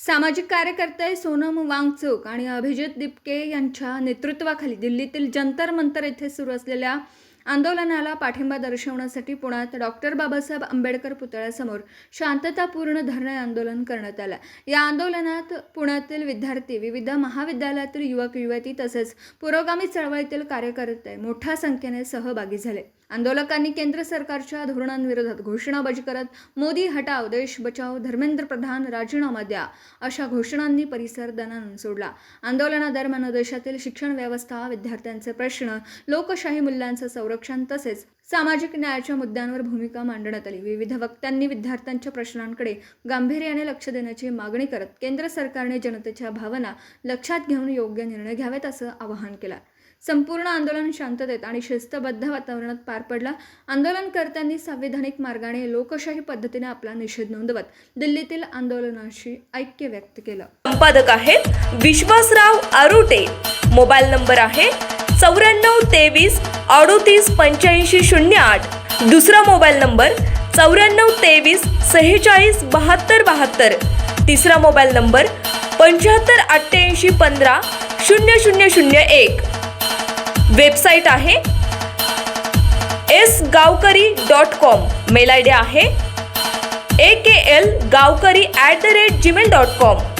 सामाजिक कार्यकर्ते सोनम वांगचुक आणि अभिजित दिपके यांच्या नेतृत्वाखाली दिल्लीतील जंतर मंतर येथे सुरू असलेल्या आंदोलनाला पाठिंबा दर्शवण्यासाठी पुण्यात डॉक्टर बाबासाहेब आंबेडकर पुतळ्यासमोर शांततापूर्ण धरणे आंदोलन करण्यात आलं। या आंदोलनात पुण्यातील विद्यार्थी, विविध महाविद्यालयातील युवक युवती तसेच पुरोगामी चळवळीतील कार्यकर्ते मोठ्या संख्येने सहभागी झाले। आंदोलकांनी केंद्र सरकारच्या धोरणांविरोधात घोषणाबाजी करत मोदी हटाव, देश बचाव, धर्मेंद्र प्रधान राजीनामा द्या अशा घोषणांनी परिसर दणाणून सोडला। आंदोलनादरम्यान देशातील शिक्षण व्यवस्था, विद्यार्थ्यांचे प्रश्न, लोकशाही मूल्यांचे संरक्षण तसेच सामाजिक न्यायाच्या मुद्द्यांवर भूमिका मांडण्यात आली। विविध वक्त्यांनी विद्यार्थ्यांच्या प्रश्नांकडे गांभीर्याने लक्ष देण्याची मागणी करत केंद्र सरकारने जनतेच्या भावना लक्षात घेऊन योग्य निर्णय घ्यावेत असं आवाहन केलं। संपूर्ण आंदोलन शांततेत आणि शिस्तबद्ध वातावरणात पार पडला। आंदोलनकर्त्यांनी संविधानिक मार्गाने लोकशाही पद्धतीने आपला निषेध नोंदवत दिल्लीतील आंदोलनाशी ऐक्य व्यक्त केलं। संपादक आहेत विश्वासराव आरुटे। मोबाईल नंबर आहे 9423 38 85 08। दुसरा मोबाईल नंबर 9423 46 72 72। तिसरा मोबाईल नंबर 75 88 15 0001। वेबसाईट आहे sgavkari.com। मेल आयडी आहे akl gavkari@gmail.com।